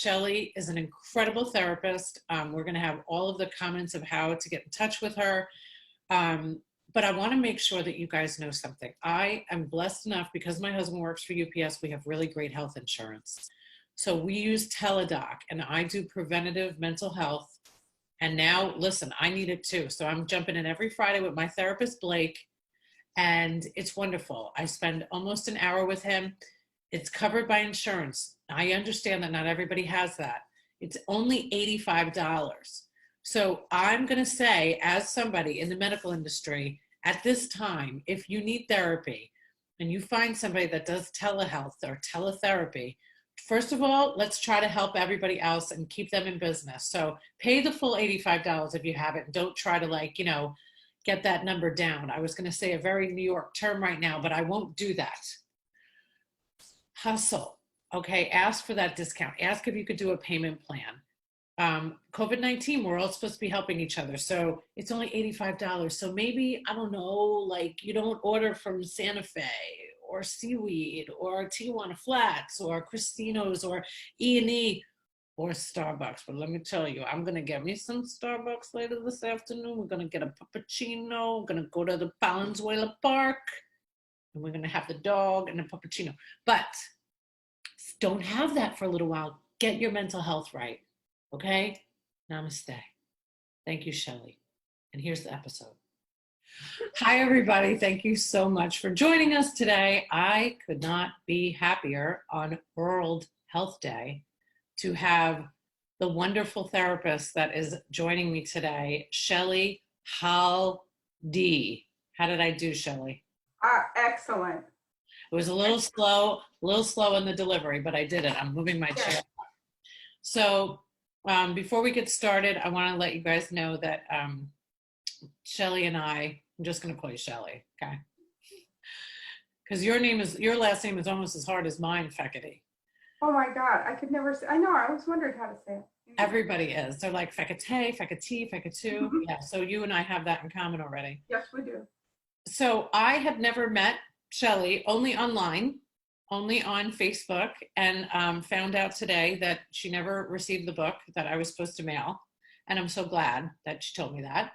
Shelly is an incredible therapist. We're going to have all of the comments of how to get in touch with her. But I want to make sure that you guys know something. I am blessed enough because my husband works for UPS. We have really great health insurance. So we use Teledoc, and I do preventative mental health. And now, listen, I need it too. So I'm jumping in every Friday with my therapist, Blake, and it's wonderful. I spend almost an hour with him. It's covered by insurance. I understand that not everybody has that. It's only $85. So I'm going to say, as somebody in the medical industry, at this time, if you need therapy and you find somebody that does telehealth or teletherapy, first of all, let's try to help everybody else and keep them in business. So pay the full $85 if you have it. And don't try to get that number down. I was going to say a very New York term right now, but I won't do that. Hustle. Okay. Ask for that discount. Ask if you could do a payment plan. COVID-19, we're all supposed to be helping each other. So it's only $85. So maybe, I don't know, you don't order from Santa Fe or Seaweed or Tijuana Flats or Cristino's or E&E or Starbucks. But let me tell you, I'm going to get me some Starbucks later this afternoon. We're going to get a puppuccino. We're going to go to the Valenzuela Park and we're going to have the dog and a puppuccino. But don't have that for a little while. Get your mental health right. Okay? Namaste. Thank you, Shelly. And here's the episode. Hi, everybody. Thank you so much for joining us today. I could not be happier on World Health Day to have the wonderful therapist that is joining me today, Shelly Khaldi. How did I do, Shelly? Excellent. It was a little slow in the delivery, but I did it. I'm moving my chair. So before we get started, I want to let you guys know that Shelly and I'm just going to call you Shelly, okay? Because your last name is almost as hard as mine, Fekete. Oh my God, I could never say. I know. I was wondering how to say it. Everybody is. They're like Fekete, Fekete, Feketu. Mm-hmm. Yeah. So you and I have that in common already. Yes, we do. So I had never met Shelly, only online, only on Facebook, and found out today that she never received the book that I was supposed to mail. And I'm so glad that she told me that.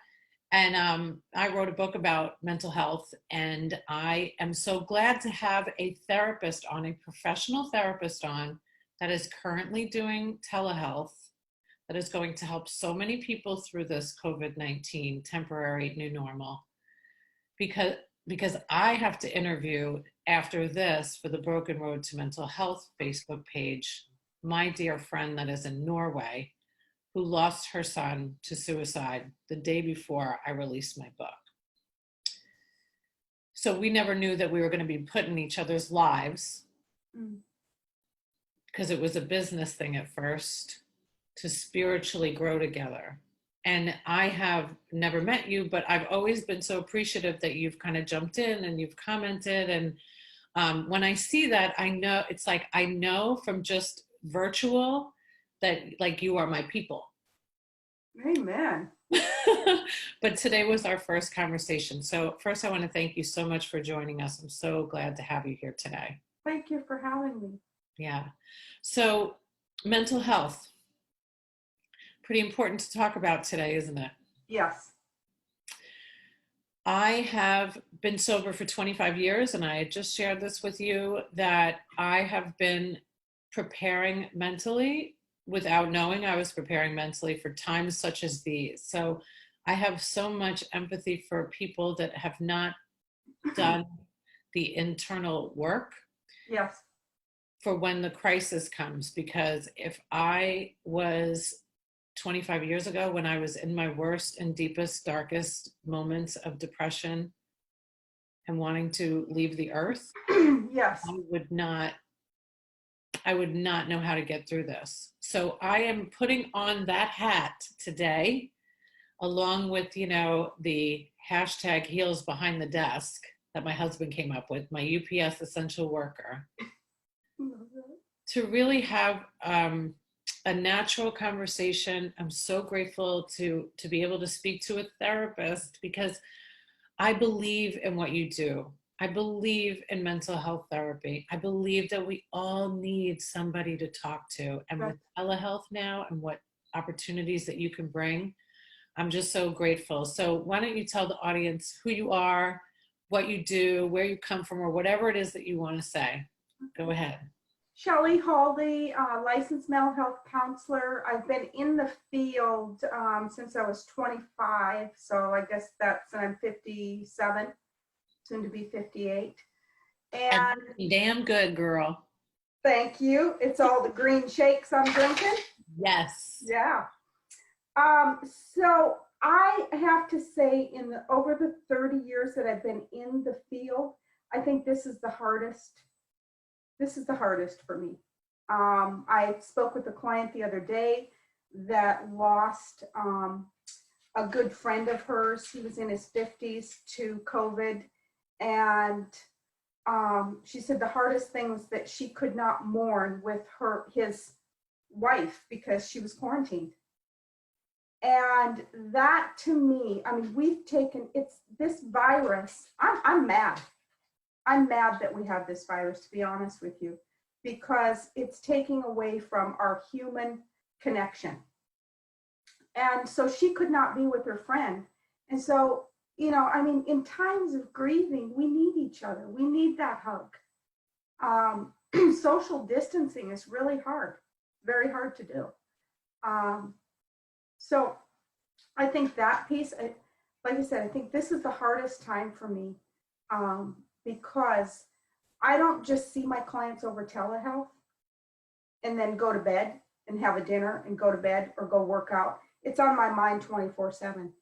And I wrote a book about mental health, and I am so glad to have a therapist on, a professional therapist on, that is currently doing telehealth, that is going to help so many people through this COVID-19 temporary new normal. Because I have to interview after this for the Broken Road to Mental Health Facebook page, my dear friend that is in Norway, who lost her son to suicide the day before I released my book. So we never knew that we were going to be put in each other's lives because it was a business thing at first, to spiritually grow together. And I have never met you, but I've always been so appreciative that you've kind of jumped in and you've commented. And when I see that, I know, it's like, I know from just virtual that you are my people. Amen. But today was our first conversation. So first I want to thank you so much for joining us. I'm so glad to have you here today. Thank you for having me. Yeah. So mental health, pretty important to talk about today, isn't it? Yes. I have been sober for 25 years, and I had just shared this with you, that I have been preparing mentally without knowing I was preparing mentally for times such as these. So I have so much empathy for people that have not done the internal work. Yes. For when the crisis comes, because if I was 25 years ago, when I was in my worst and deepest, darkest moments of depression and wanting to leave the earth, yes, I would not know how to get through this. So I am putting on that hat today, along with, the hashtag heels behind the desk that my husband came up with, my UPS essential worker, to really have a natural conversation. I'm so grateful to be able to speak to a therapist, because I believe in what you do. I believe in mental health therapy. I believe that we all need somebody to talk to. And with telehealth now and what opportunities that you can bring, I'm just so grateful. So why don't you tell the audience who you are, what you do, where you come from, or whatever it is that you want to say. Go ahead. Shelly Khaldi, licensed mental health counselor. I've been in the field since I was 25, so I guess I'm 57, soon to be 58. And damn good, girl. Thank you. It's all the green shakes I'm drinking. Yes. Yeah. So I have to say, over the 30 years that I've been in the field, I think this is the hardest. This is the hardest for me. I spoke with a client the other day that lost a good friend of hers. He was in his 50s to COVID. And she said the hardest thing was that she could not mourn with his wife because she was quarantined. And that, to me, I mean, it's this virus. I'm mad. I'm mad that we have this virus, to be honest with you, because it's taking away from our human connection. And so she could not be with her friend. And so, I mean, in times of grieving, we need each other. We need that hug. Social distancing is really hard, very hard to do. So I think that piece, like I said, I think this is the hardest time for me because I don't just see my clients over telehealth and then go to bed and have a dinner and go to bed or go work out. It's on my mind 24/7.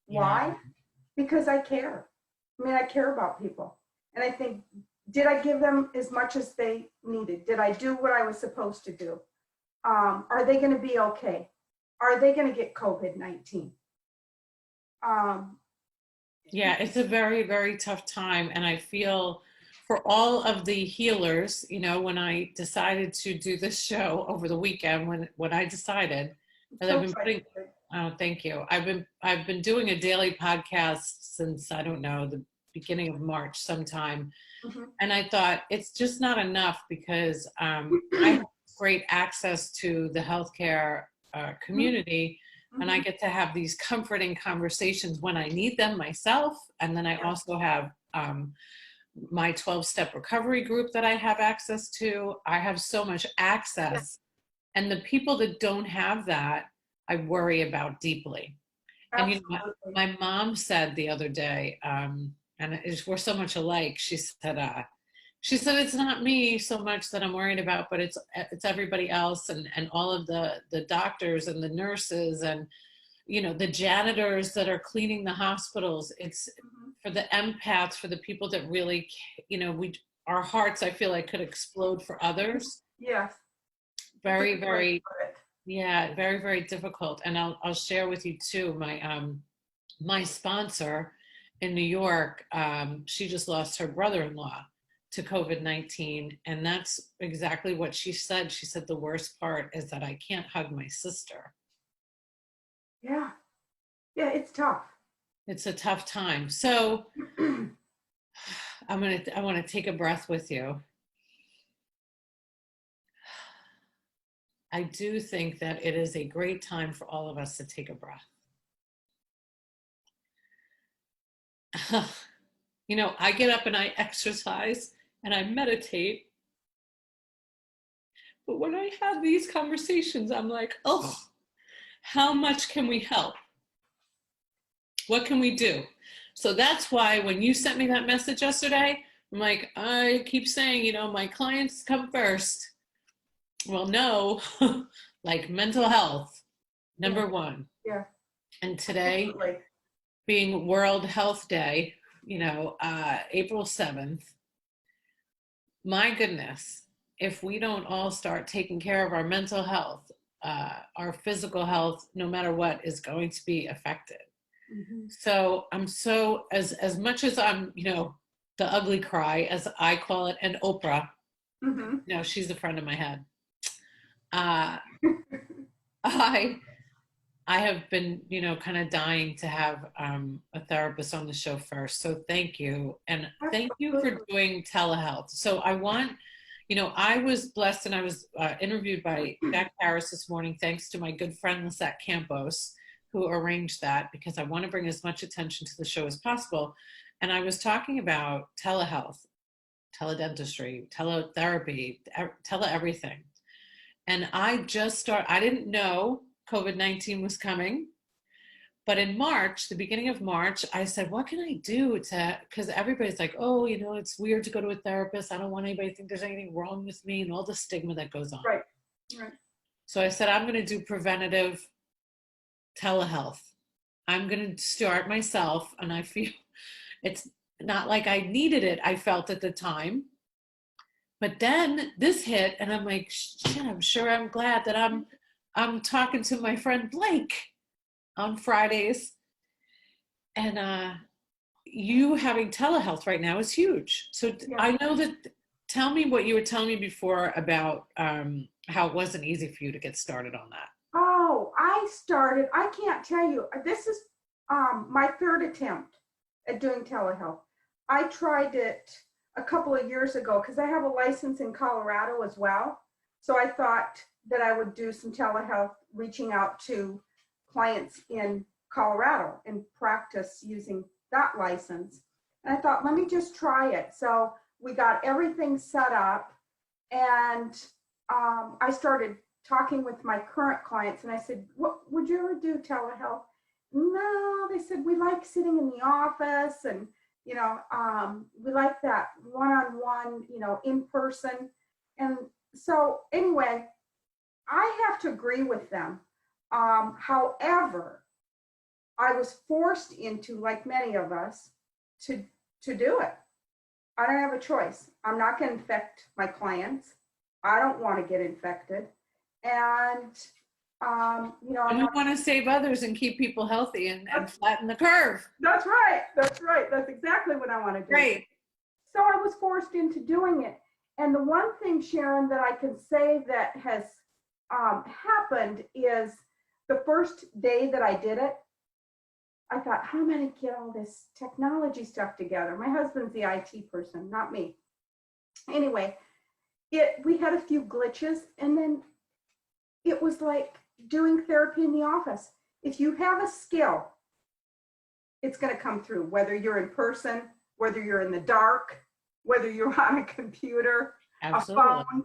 Yeah. Why? Because I care. I mean, I care about people. And I think, did I give them as much as they needed? Did I do what I was supposed to do? Are they going to be okay? Are they going to get COVID-19? Yeah, it's a very, very tough time. And I feel for all of the healers, when I decided to do this show over the weekend, when I decided that I've been putting, oh, thank you. I've been doing a daily podcast since, I don't know, the beginning of March sometime. Mm-hmm. And I thought it's just not enough because I have great access to the healthcare community. Mm-hmm. And I get to have these comforting conversations when I need them myself. And then I also have my 12-step recovery group that I have access to. I have so much access. And the people that don't have that, I worry about deeply. Absolutely. And my mom said the other day, and we're so much alike, she said, it's not me so much that I'm worried about, but it's everybody else and all of the doctors and the nurses and, the janitors that are cleaning the hospitals. It's for the empaths, for the people that really, our hearts, I feel like, could explode for others. Yes. Very, very, yeah, very, very difficult. And I'll share with you too, my sponsor in New York, she just lost her brother-in-law to COVID-19. And that's exactly what she said. She said, the worst part is that I can't hug my sister. Yeah. Yeah, it's tough. It's a tough time. So I want to take a breath with you. I do think that it is a great time for all of us to take a breath. I get up and I exercise and I meditate. But when I have these conversations, I'm like, oh, how much can we help? What can we do? So that's why when you sent me that message yesterday, I'm like, I keep saying, my clients come first. Well, no, like mental health, number one. Yeah. And today, being World Health Day, April 7th, my goodness, if we don't all start taking care of our mental health, our physical health, no matter what, is going to be affected. Mm-hmm. So I'm as much as I'm, the ugly cry, as I call it, and Oprah, she's a friend of my head. I I have been, kind of dying to have a therapist on the show first. So thank you. And thank you for Absolutely. doing telehealth. So I was blessed and I was interviewed by Jack Harris this morning, thanks to my good friend Lisette Campos, who arranged that because I want to bring as much attention to the show as possible. And I was talking about telehealth, teledentistry, teletherapy, tele everything. And I didn't know COVID-19 was coming. But in March, the beginning of March, I said, what can I do because everybody's like, oh, it's weird to go to a therapist. I don't want anybody to think there's anything wrong with me and all the stigma that goes on. Right. Right. So I said, I'm going to do preventative telehealth. I'm going to start myself. And I feel it's not like I needed it, I felt at the time. But then this hit and I'm like, shit, I'm glad that I'm talking to my friend Blake on Fridays. And you having telehealth right now is huge. So Yeah. I know that, tell me what you were telling me before about how it wasn't easy for you to get started on that. Oh, I can't tell you, this is my third attempt at doing telehealth. I tried it a couple of years ago because I have a license in Colorado as well. So I thought that I would do some telehealth, reaching out to clients in Colorado and practice using that license. And I thought, let me just try it. So we got everything set up and I started talking with my current clients and I said, what would you ever do telehealth? No, they said, we like sitting in the office and, we like that one-on-one, in person. And so anyway, I have to agree with them. However, I was forced into, like many of us, to do it. I don't have a choice. I'm not going to infect my clients. I don't want to get infected. And, And we want to save others and keep people healthy and flatten the curve. That's right. That's right. That's exactly what I want to do. Great. So I was forced into doing it. And the one thing, Sharon, that I can say that has happened is the first day that I did it, I thought, how am I going to get all this technology stuff together? My husband's the IT person, not me. Anyway, we had a few glitches, and then it was like doing therapy in the office. If you have a skill, it's going to come through, whether you're in person, whether you're in the dark, whether you're on a computer, Absolutely. a phone.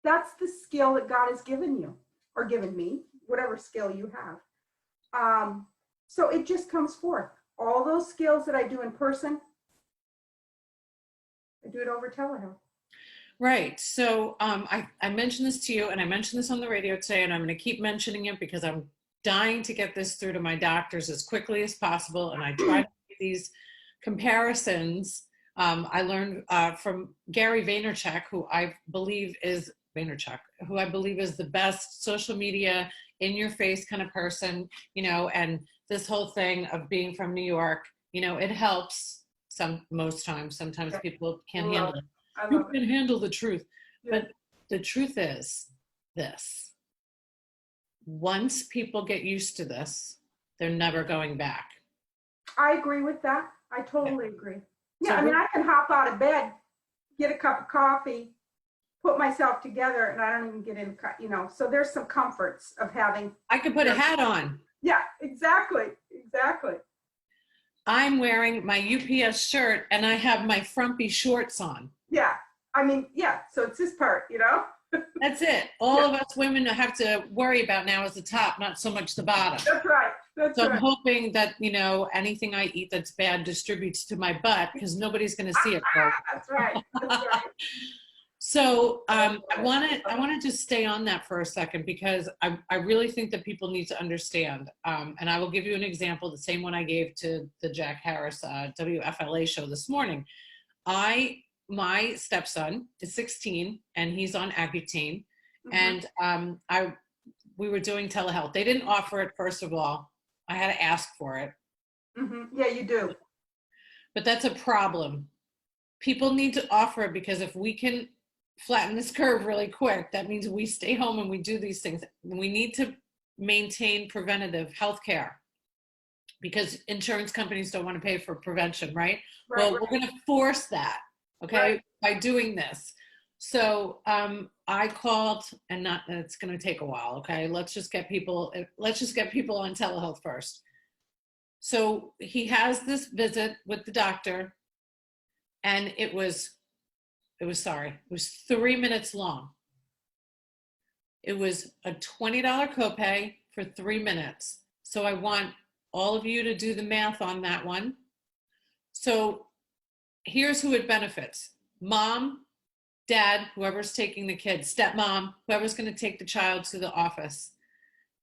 That's the skill that God has given you or given me, whatever skill you have. So it just comes forth. All those skills that I do in person, I do it over telehealth. Right. So I mentioned this to you and I mentioned this on the radio today and I'm going to keep mentioning it because I'm dying to get this through to my doctors as quickly as possible. And I try to make these comparisons. I learned from Gary Vaynerchuk, who I believe is the best social media in your face kind of person, and this whole thing of being from New York, it helps most times. Sometimes people can't handle it. You can handle the truth. Yeah. But the truth is this. Once people get used to this, they're never going back. I agree with that. I totally agree. Yeah, So I mean, I can hop out of bed, get a cup of coffee, put myself together, and I don't even get in, so there's some comforts of having. I could put a hat on. Yeah, exactly. I'm wearing my UPS shirt and I have my frumpy shorts on. Yeah, I mean, yeah, so it's this part, That's it. All of us women have to worry about now is the top, not so much the bottom. That's right. So I'm hoping that, anything I eat that's bad distributes to my butt because nobody's going to see it. That's right. So I want to just stay on that for a second because I really think that people need to understand. And I will give you an example, the same one I gave to the Jack Harris WFLA show this morning. My stepson is 16 and he's on Accutane. Mm-hmm. And we were doing telehealth. They didn't offer it, first of all. I had to ask for it. Mm-hmm. Yeah, you do. But that's a problem. People need to offer it because if we can flatten this curve really quick, that means we stay home and we do these things. We need to maintain preventative health care because insurance companies don't want to pay for prevention, right? Right, Well, right. we're going to force that, okay, Right. by doing this. So I called, and not, it's going to take a while, okay? Let's just get people on telehealth first. So he has this visit with the doctor, and it was 3 minutes long. It was a $20 copay for 3 minutes. So I want all of you to do the math on that one. So here's who it benefits: mom, dad, whoever's taking the kid, stepmom, whoever's going to take the child to the office,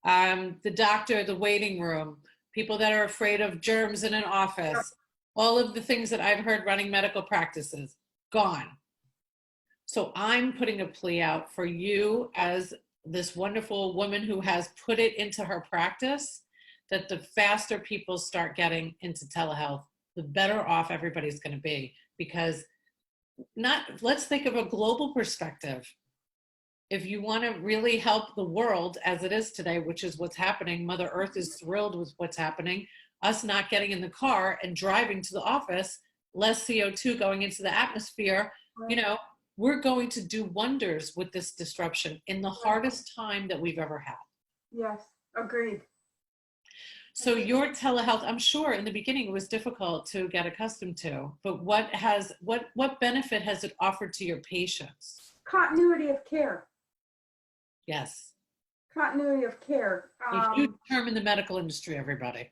the doctor, the waiting room, people that are afraid of germs in an office, all of the things that I've heard running medical practices, gone. So I'm putting a plea out for you as this wonderful woman who has put it into her practice, that the faster people start getting into telehealth, the better off everybody's going to be. Because let's think of a global perspective. If you want to really help the world as it is today, which is what's happening, Mother Earth is thrilled with what's happening, us not getting in the car and driving to the office, less CO2 going into the atmosphere, you know, we're going to do wonders with this disruption in the hardest time that we've ever had. Yes, agreed. So your telehealth, I'm sure in the beginning it was difficult to get accustomed to, but what benefit has it offered to your patients? Continuity of care. Yes. Continuity of care. A huge term in the medical industry, everybody.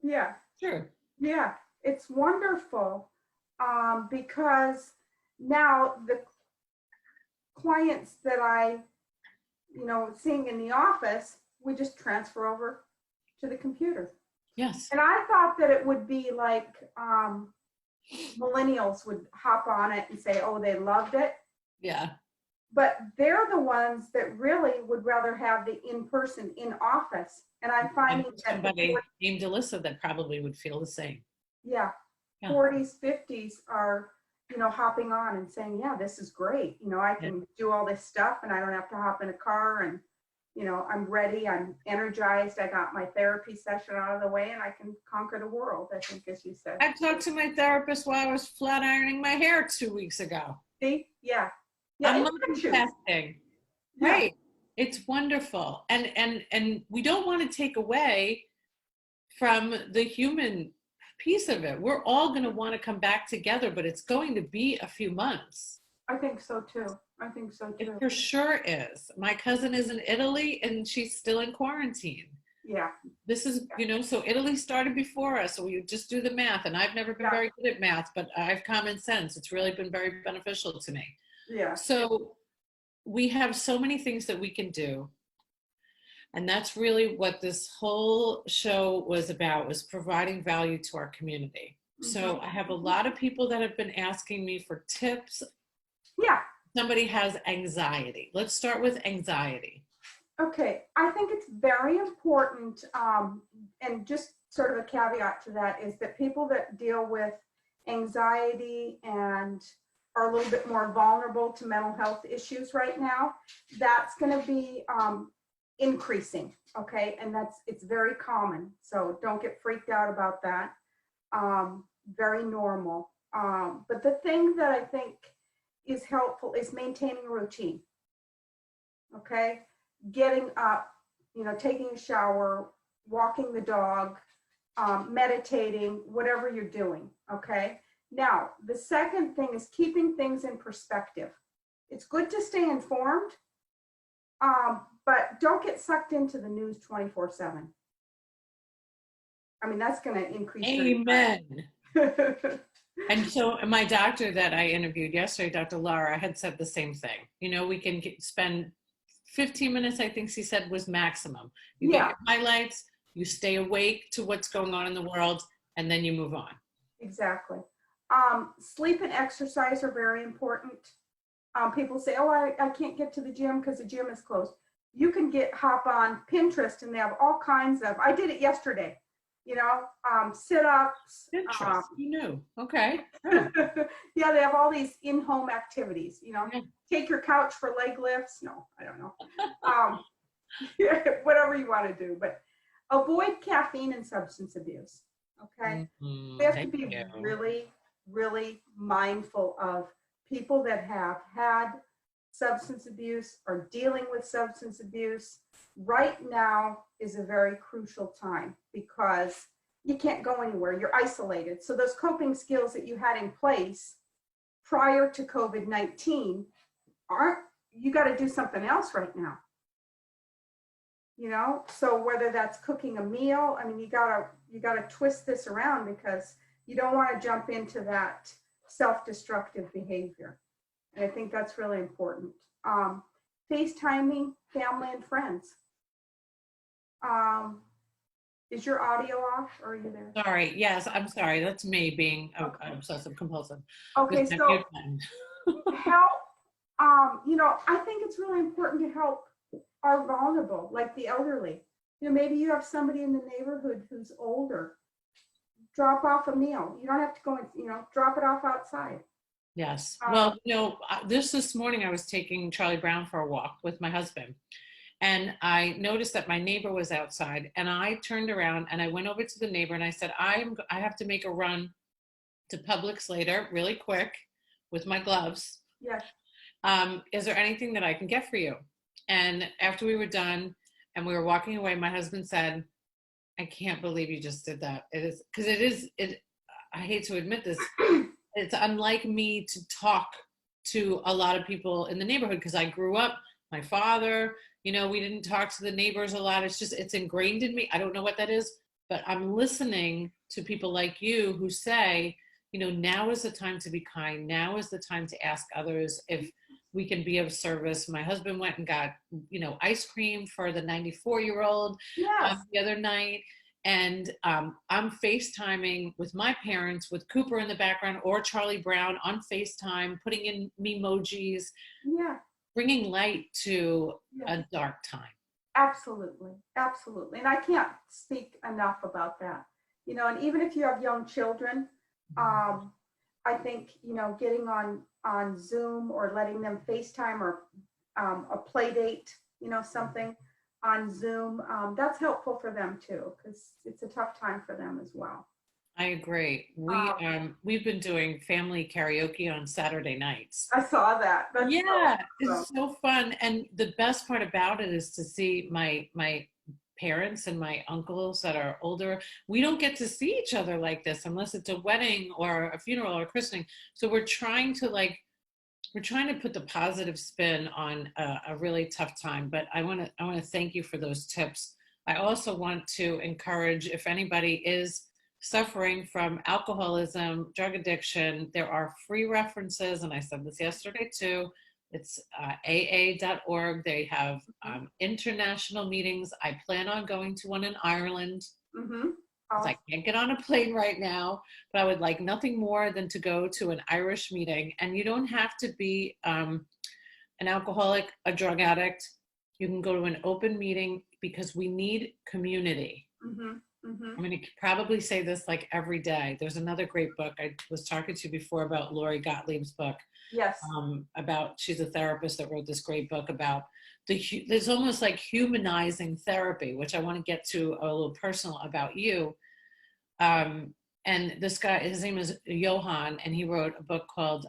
Yeah. Sure. Yeah, it's wonderful because now the clients that I, seeing in the office, we just transfer over to the computer. Yes. And I thought that it would be like millennials would hop on it and say, oh, they loved it. Yeah. But they're the ones that really would rather have the in-person, in-office. And I'm finding that somebody named Alyssa that probably would feel the same. Yeah. 40s, 50s are, hopping on and saying, yeah, this is great. I can do all this stuff and I don't have to hop in a car and, I'm ready. I'm energized. I got my therapy session out of the way and I can conquer the world, I think, as you said. I talked to my therapist while I was flat ironing my hair 2 weeks ago. See? Yeah. I'm multitasking. Right. It's wonderful. And we don't want to take away from the human piece of it. We're all going to want to come back together, but it's going to be a few months. I think so too. It for sure is. My cousin is in Italy and she's still in quarantine. Yeah. This is, so Italy started before us, so we just do the math. And I've never been very good at math, but I have common sense. It's really been very beneficial to me. Yeah. So we have so many things that we can do. And that's really what this whole show was about, was providing value to our community. Mm-hmm. So I have a lot of people that have been asking me for tips. Yeah. Somebody has anxiety. Let's start with anxiety. Okay. I think it's very important, and just sort of a caveat to that is that people that deal with anxiety and are a little bit more vulnerable to mental health issues right now, that's going to be increasing, okay? And it's very common. So don't get freaked out about that. Very normal. But the thing that I think is helpful is maintaining a routine, okay? Getting up, taking a shower, walking the dog, meditating, whatever you're doing, okay? Now, the second thing is keeping things in perspective. It's good to stay informed, but don't get sucked into the news 24/7. I mean, that's going to increase. Amen. And so my doctor that I interviewed yesterday, Dr. Lara, had said the same thing. We can spend 15 minutes, I think she said, was maximum. You get your highlights, you stay awake to what's going on in the world, and then you move on. Exactly. Sleep and exercise are very important. People say, oh, I can't get to the gym because the gym is closed. You can hop on Pinterest and they have all kinds of, I did it yesterday, sit-ups. Pinterest, you knew. Okay. Yeah, they have all these in-home activities, take your couch for leg lifts. No, I don't know. whatever you want to do, but avoid caffeine and substance abuse. Okay. We have to Thank be you. really, really mindful of people that have had substance abuse or dealing with substance abuse. Right now is a very crucial time because you can't go anywhere. You're isolated. So those coping skills that you had in place prior to COVID-19 aren't, you got to do something else right now. You know, so whether that's cooking a meal, I mean, you gotta twist this around because you don't want to jump into that self-destructive behavior. And I think that's really important. FaceTiming family and friends. Is your audio off or are you there? Sorry. Yes, I'm sorry. That's me being Okay. obsessive compulsive. Okay, With my so mute button. help, you know, I think it's really important to help our vulnerable, like the elderly. You know, maybe you have somebody in the neighborhood who's older. Drop off a meal. You don't have to go and, you know, drop it off outside. Yes. Um, Well, you know, this morning I was taking Charlie Brown for a walk with my husband, and I noticed that my neighbor was outside, and I turned around and I went over to the neighbor and I said, I have to make a run to Publix later, really quick, with my gloves. yes. Is there anything that I can get for you? And after we were done and we were walking away, my husband said, I can't believe you just did that. It is because I hate to admit this, it's unlike me to talk to a lot of people in the neighborhood because I grew up, my father, you know, we didn't talk to the neighbors a lot. It's ingrained in me. I don't know what that is, but I'm listening to people like you who say, you know, now is the time to be kind. Now is the time to ask others if we can be of service. My husband went and got, you know, ice cream for the 94-year-old Yes. the other night. And I'm FaceTiming with my parents with Cooper in the background or Charlie Brown on FaceTime, putting in emojis, Yeah. bringing light to Yeah. a dark time. Absolutely. Absolutely. And I can't speak enough about that. You know, and even if you have young children, I think, you know, getting on Zoom or letting them FaceTime or a play date, you know, something on Zoom, that's helpful for them too, because it's a tough time for them as well. I agree. We've been doing family karaoke on Saturday nights. I saw that. That's Yeah, so awesome. it's so fun. And the best part about it is to see my parents and my uncles that are older. We don't get to see each other like this unless it's a wedding or a funeral or a christening. So we're trying to put the positive spin on a really tough time. But I want to thank you for those tips. I also want to encourage, if anybody is suffering from alcoholism, drug addiction, there are free references, and I said this yesterday too. It's aa.org. They have international meetings. I plan on going to one in Ireland. Mm-hmm. I can't get on a plane right now, but I would like nothing more than to go to an Irish meeting. And you don't have to be an alcoholic, a drug addict. You can go to an open meeting because we need community. Mm-hmm. Mm-hmm. I'm going to probably say this like every day. There's another great book. I was talking to you before about Lori Gottlieb's book. Yes. She's a therapist that wrote this great book about there's almost like humanizing therapy, which I want to get to a little personal about you. And this guy, his name is Johan, and he wrote a book called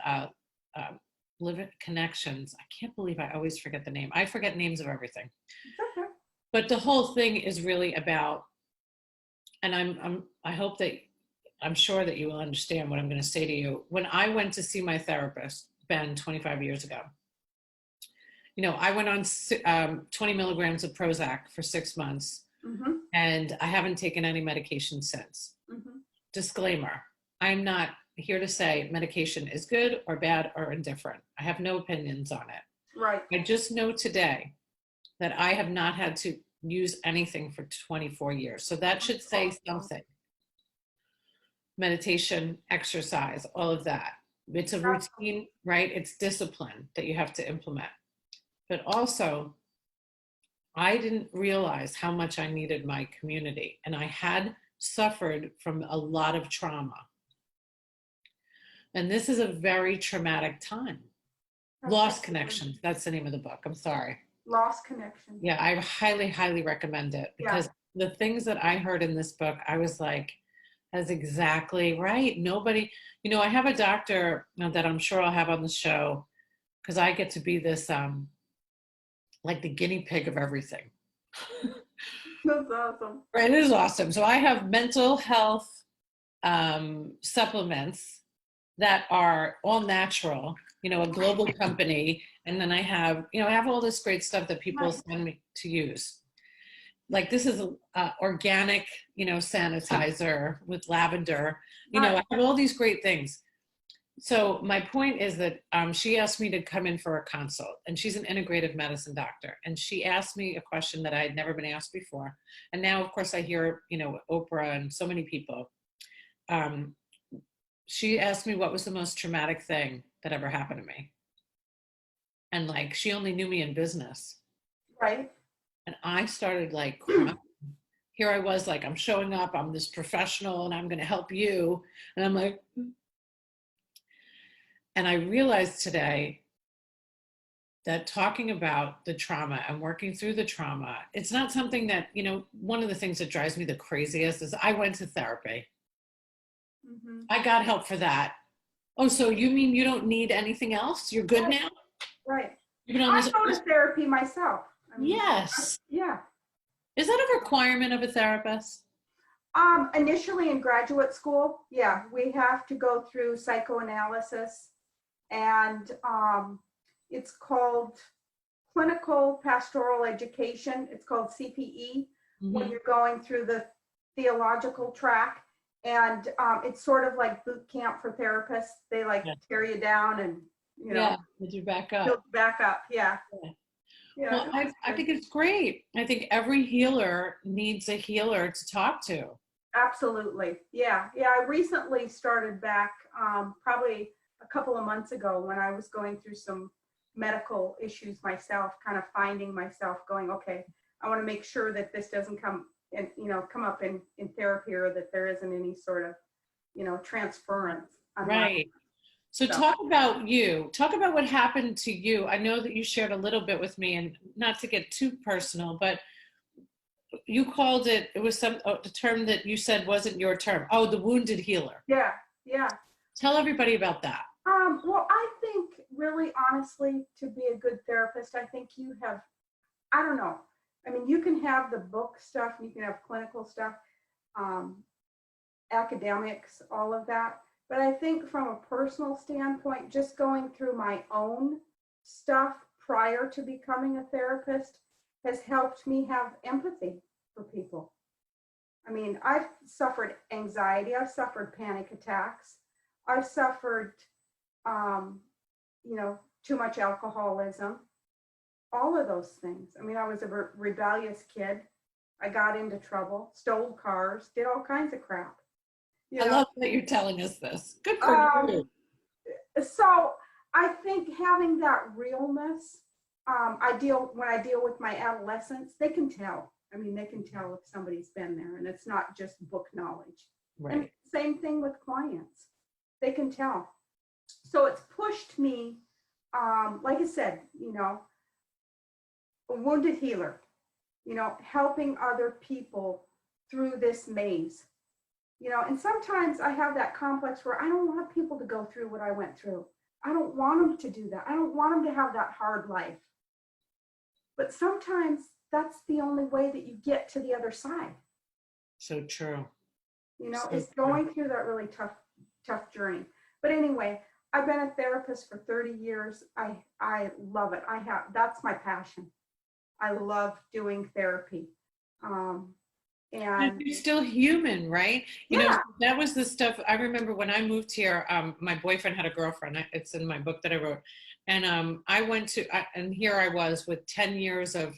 Live Connections. I can't believe I always forget the name. I forget names of everything. Okay. But the whole thing is really about, and I'm sure that you will understand what I'm going to say to you. When I went to see my therapist, Ben, 25 years ago, you know, I went on 20 milligrams of Prozac for 6 months, Mm-hmm. and I haven't taken any medication since. Mm-hmm. Disclaimer, I'm not here to say medication is good or bad or indifferent. I have no opinions on it. Right. I just know today that I have not had to use anything for 24 years. So that should say something. Meditation, exercise, all of that. It's a routine, right? It's discipline that you have to implement. But also, I didn't realize how much I needed my community. And I had suffered from a lot of trauma. And this is a very traumatic time. Lost Connections. That's the name of the book. I'm sorry. Lost connection. Yeah, I highly, highly recommend it Yeah. because the things that I heard in this book, I was like, that's exactly right. Nobody, I have a doctor that I'm sure I'll have on the show because I get to be this like the guinea pig of everything. That's awesome. Right, it is awesome. So I have mental health supplements that are all natural, a global company. And then I have all this great stuff that people Right. send me to use. Like this is organic, sanitizer with lavender. Right. I have all these great things. So my point is that she asked me to come in for a consult, and she's an integrative medicine doctor. And she asked me a question that I had never been asked before. And now, of course, I hear, Oprah and so many people. She asked me what was the most traumatic thing that ever happened to me. And like, she only knew me in business. Right. And I started like crying. Here I was like, I'm showing up, I'm this professional and I'm going to help you. And I'm like, and I realized today that talking about the trauma and working through the trauma, it's not something that, one of the things that drives me the craziest is I went to therapy. Mm-hmm. I got help for that. Oh, so you mean you don't need anything else? You're good now? Right. You've been on I this. go to therapy myself. Yes. Yeah. Is that a requirement of a therapist? Initially in graduate school, yeah, we have to go through psychoanalysis, and it's called clinical pastoral education. It's called CPE when you're going through the theological track. And it's sort of like boot camp for therapists. They tear you down and, Did you back up? build back up. Yeah. Yeah. Well, I think it's great. I think every healer needs a healer to talk to. Absolutely. Yeah. Yeah. I recently started back probably a couple of months ago when I was going through some medical issues myself, kind of finding myself going, okay, I want to make sure that this doesn't come up in therapy, or that there isn't any sort of, transference. Right. So talk about you. Talk about what happened to you. I know that you shared a little bit with me, and not to get too personal, but you called it was the term that you said wasn't your term. Oh, the wounded healer. Yeah. Yeah. Tell everybody about that. Well, I think really honestly, to be a good therapist, I think you have, I don't know. I mean, you can have the book stuff, you can have clinical stuff, academics, all of that. But I think from a personal standpoint, just going through my own stuff prior to becoming a therapist has helped me have empathy for people. I mean, I've suffered anxiety, I've suffered panic attacks, I've suffered, too much alcoholism, all of those things. I mean, I was a rebellious kid. I got into trouble, stole cars, did all kinds of crap. I love that you're telling us this. Good for you. So I think having that realness, when I deal with my adolescents, they can tell. I mean, they can tell if somebody's been there, and it's not just book knowledge. Right. And same thing with clients. They can tell. So it's pushed me, like I said, a wounded healer, helping other people through this maze. And sometimes I have that complex where I don't want people to go through what I went through. I don't want them to do that. I don't want them to have that hard life. But sometimes that's the only way that you get to the other side. So true. Is going through that really tough journey. But anyway, I've been a therapist for 30 years. I love it. That's my passion. I love doing therapy. And you're still human, right? That was the stuff I remember when I moved here. My boyfriend had a girlfriend. It's in my book that I wrote. And I went to, and here I was with 10 years of,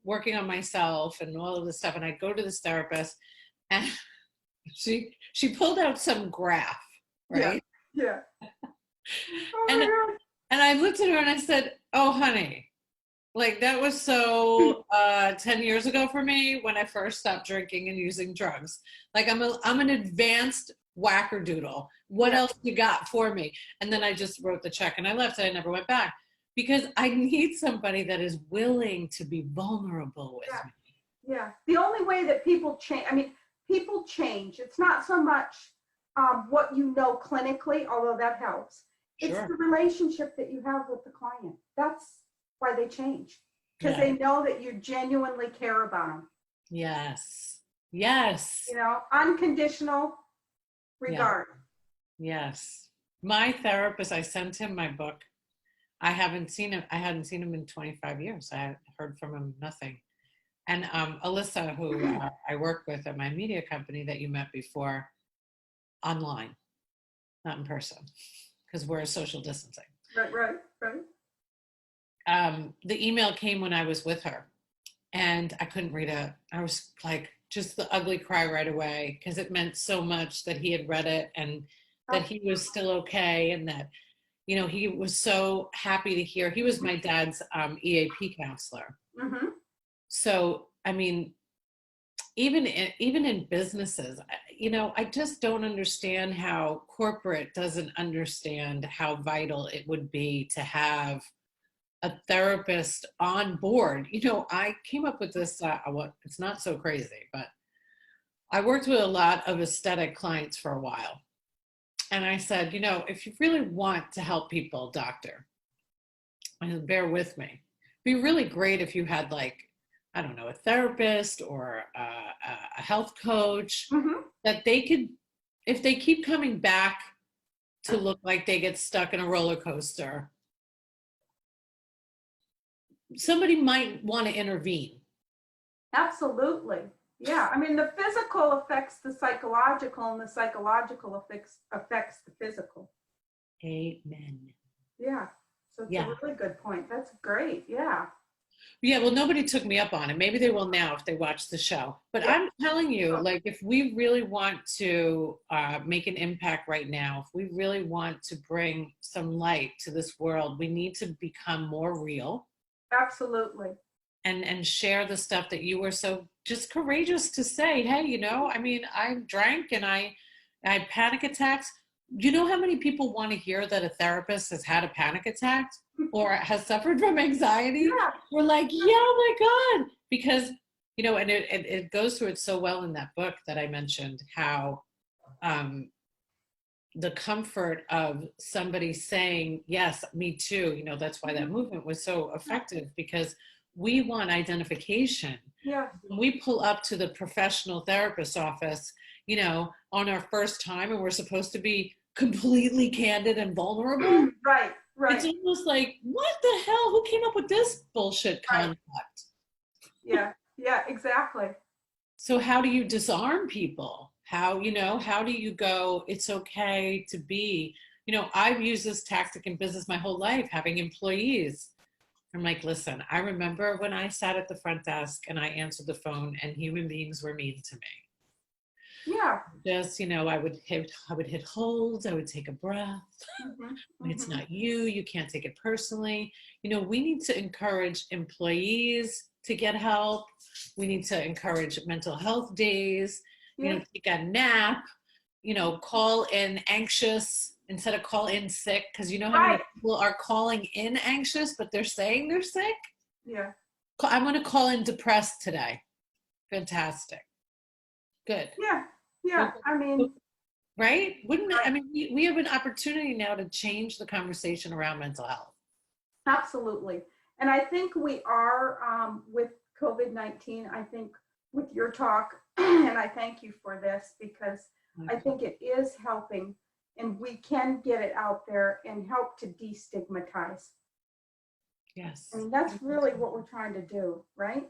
working on myself and all of this stuff. And I'd go to this therapist, and she pulled out some graph, right? Yeah. And I looked at her and I said, oh, honey, like that was so 10 years ago for me when I first stopped drinking and using drugs. Like I'm an advanced wackerdoodle. What else you got for me? And then I just wrote the check and I left and I never went back. because I need somebody that is willing to be vulnerable with Yeah. me. Yeah. The only way that people change, I mean, people change. It's not so much what you know clinically, although that helps. It's Sure. the relationship that you have with the client. That's why they change, because Yeah. they know that you genuinely care about them. Yes. Yes. You know, unconditional regard. Yes. My therapist, I sent him my book. I hadn't seen him in 25 years. I had heard from him nothing. And Alyssa, who I work with at my media company that you met before, online, not in person, because we're social distancing. Right. The email came when I was with her, and I couldn't read it. I was like, just the ugly cry right away, because it meant so much that he had read it and that he was still okay, and that, you know, he was so happy to hear. He was my dad's EAP counselor. Mm-hmm. So, I mean, even in businesses, you know, I just don't understand how corporate doesn't understand how vital it would be to have a therapist on board. You know, I came up with this, it's not so crazy, but I worked with a lot of aesthetic clients for a while. And I said, you know, if you really want to help people, doctor, and bear with me, it'd be really great if you had, like, I don't know, a therapist or a health coach Mm-hmm. that they could, if they keep coming back to look like they get stuck in a roller coaster, somebody might want to intervene. Absolutely. Yeah. I mean, the physical affects the psychological, and the psychological affects the physical. Amen. Yeah. So it's Yeah. a really good point. That's great. Yeah. Yeah, well, nobody took me up on it. Maybe they will now if they watch the show. But Yeah. I'm telling you, like, if we really want to make an impact right now, if we really want to bring some light to this world, we need to become more real Absolutely. and share the stuff that you were so just courageous to say. Hey, you know, I mean, I drank and I had panic attacks. You know how many people want to hear that a therapist has had a panic attack or has suffered from anxiety? Yeah. We're like, yeah, oh my God. Because, you know, and it goes through it so well in that book that I mentioned, how the comfort of somebody saying, yes, me too. You know, that's why that movement was so effective, because we want identification. Yeah. When we pull up to the professional therapist office, you know, on our first time, and we're supposed to be completely candid and vulnerable, Right. it's almost like, what the hell? Who came up with this bullshit concept? Yeah. Yeah, exactly. So how do you disarm people? How, you know, how do you go, it's okay to be, you know, I've used this tactic in business my whole life, having employees. I'm like, listen, I remember when I sat at the front desk and I answered the phone and human beings were mean to me. Yeah. Just, you know, I would hit hold, I would take a breath. Mm-hmm. It's not you, you can't take it personally. You know, we need to encourage employees to get help. We need to encourage mental health days, you know, take a nap, you know, call in anxious instead of call in sick. Because you know how many people are calling in anxious, but they're saying they're sick? Yeah. I'm going to call in depressed today. Fantastic. Good. Yeah. Yeah. I mean, right? Wouldn't it? I mean, we have an opportunity now to change the conversation around mental health. Absolutely. And I think we are with COVID-19, I think with your talk, and I thank you for this, because I think it is helping, and we can get it out there and help to destigmatize. Yes. I mean, that's really what we're trying to do, right?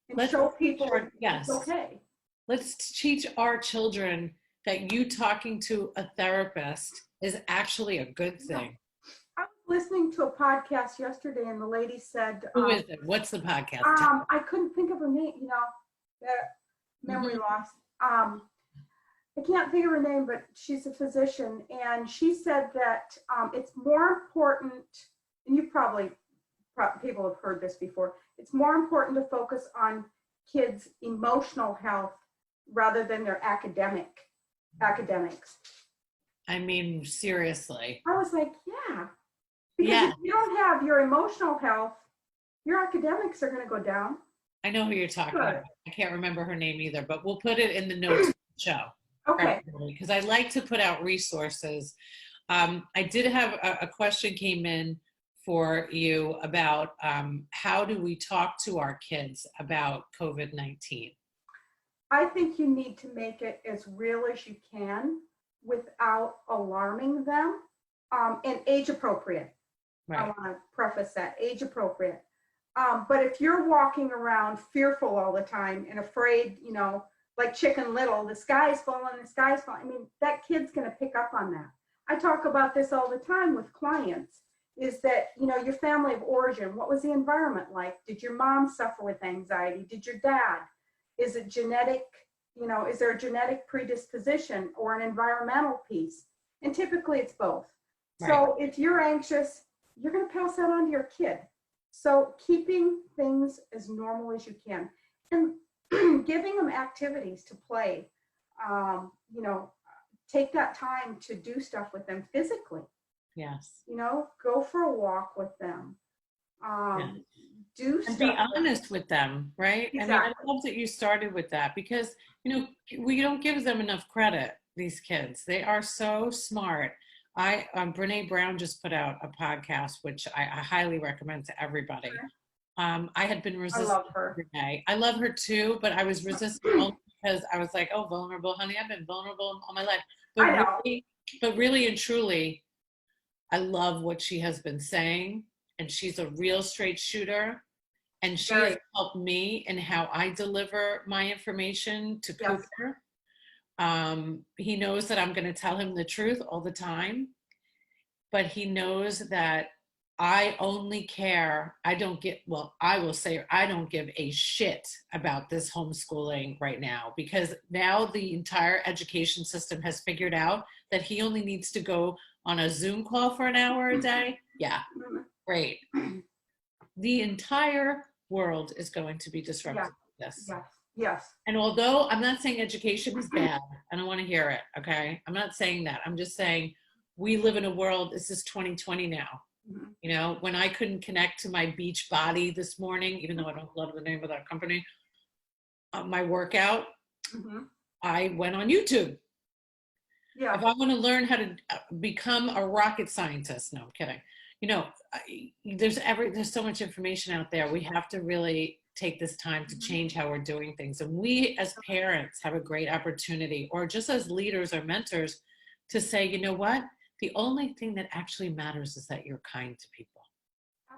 And Let's show people yes. it's okay. Let's teach our children that you talking to a therapist is actually a good thing. I was listening to a podcast yesterday, and the lady said, who is it? What's the podcast? I couldn't think of her name, you know, memory loss. I can't think of her name, but she's a physician, and she said that it's more important, and you probably people have heard this before, it's more important to focus on kids' emotional health rather than their academics. I mean, seriously. I was like, yeah, Because Yeah. if you don't have your emotional health, your academics are going to go down. I know who you're talking Good. about. I can't remember her name either, but we'll put it in the notes of the show. Okay. Because I like to put out resources. I did have a question came in for you about how do we talk to our kids about COVID-19? I think you need to make it as real as you can without alarming them, and age appropriate. I Right. want to preface that, age appropriate. But if you're walking around fearful all the time and afraid, like Chicken Little, the sky's falling, the sky's falling. I mean, that kid's going to pick up on that. I talk about this all the time with clients, is that, your family of origin, what was the environment like? Did your mom suffer with anxiety? Did your dad? Is it genetic? Is there a genetic predisposition or an environmental piece? And typically it's both. Right. So if you're anxious, you're going to pass that on to your kid. So keeping things as normal as you can and giving them activities to play, take that time to do stuff with them physically. Yes. Go for a walk with them. Do And stuff be honest with them, right? Exactly. I mean, I love that you started with that because, we don't give them enough credit, these kids. They are so smart. Brene Brown just put out a podcast, which I highly recommend to everybody. I had been resisting. I love her. Renee. I love her too, but I was resisting only because I was like, oh, vulnerable, honey. I've been vulnerable all my life. But I know. really and truly, I love what she has been saying. And she's a real straight shooter. And she has helped me in how I deliver my information to Cooper. He knows that I'm going to tell him the truth all the time. But he knows that I only care. I will say I don't give a shit about this homeschooling right now, because now the entire education system has figured out that he only needs to go on a Zoom call for an hour a day. Yeah, great. The entire world is going to be disrupted by this. Yes. And although I'm not saying education is bad, I don't want to hear it, okay? I'm not saying that. I'm just saying we live in a world, this is 2020 now. Mm-hmm. When I couldn't connect to my beach body this morning, even though I don't love the name of that company, my workout, I went on YouTube. Yeah. If I want to learn how to become a rocket scientist, no, I'm kidding. There's so much information out there. We have to really take this time to change how we're doing things. And we as parents have a great opportunity, or just as leaders or mentors, to say, you know what? The only thing that actually matters is that you're kind to people.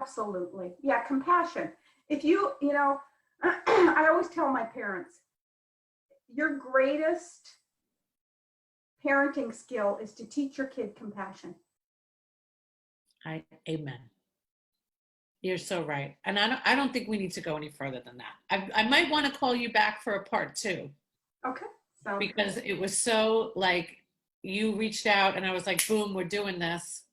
Absolutely. Yeah, compassion. If I always tell my parents, your greatest parenting skill is to teach your kid compassion. Amen. You're so right. And I don't think we need to go any further than that. I might want to call you back for a part 2. Okay. Because it was so like, you reached out and I was like, boom, we're doing this.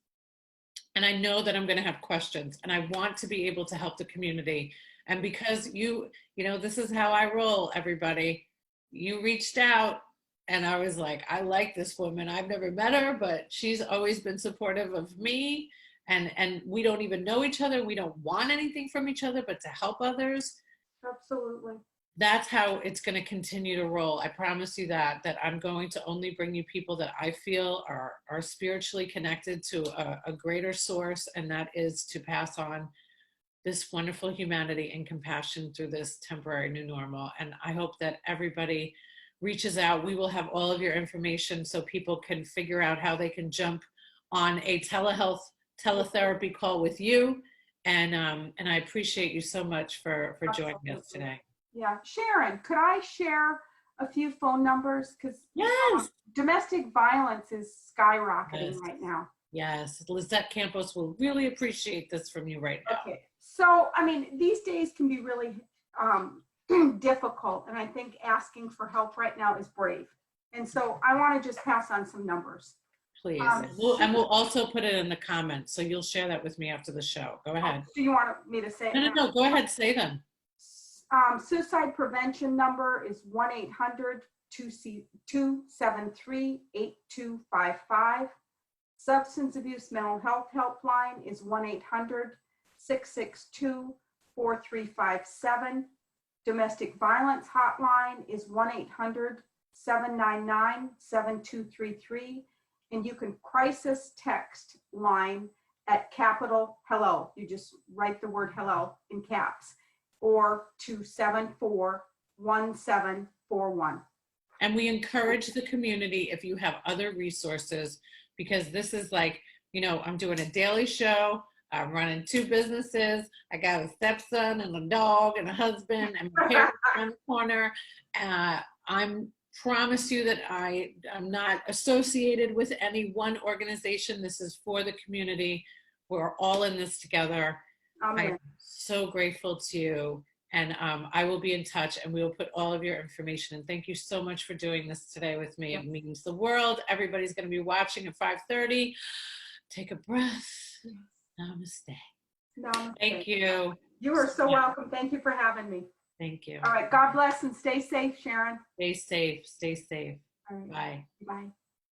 And I know that I'm going to have questions and I want to be able to help the community. And because this is how I roll, everybody. You reached out and I was like, I like this woman. I've never met her, but she's always been supportive of me. And we don't even know each other. We don't want anything from each other, but to help others. Absolutely. That's how it's going to continue to roll. I promise you that I'm going to only bring you people that I feel are spiritually connected to a greater source. And that is to pass on this wonderful humanity and compassion through this temporary new normal. And I hope that everybody reaches out. We will have all of your information so people can figure out how they can jump on a teletherapy call with you. And I appreciate you so much for joining us today. Yeah. Sharon, could I share a few phone numbers? Because domestic violence is skyrocketing right now. Yes. Lizette Campos will really appreciate this from you right now. Okay. So, these days can be really difficult. And I think asking for help right now is brave. And so I want to just pass on some numbers. Please. We'll also put it in the comments. So you'll share that with me after the show. Go ahead. So you want me to say it? No. Go ahead. Say them. Suicide prevention number is 1-800-273-8255. Substance Abuse Mental Health Helpline is 1-800-662-4357. Domestic Violence Hotline is 1-800-799-7233. And you can crisis text line at capital hello. You just write the word hello in caps, or to 741741. And we encourage the community, if you have other resources, because this is like, you know, I'm doing a daily show. I'm running 2 businesses. I got a stepson and a dog and a husband and my parents around the corner. I'm promise you that I'm not associated with any one organization. This is for the community. We're all in this together. Amen. I'm so grateful to you. And I will be in touch, and we will put all of your information. And thank you so much for doing this today with me. It means the world. Everybody's going to be watching at 5:30. Take a breath. Namaste. Namaste. Thank you. You are so welcome. Thank you for having me. Thank you. All right. God bless and stay safe, Sharon. Stay safe. Stay safe. All right. Bye. Bye.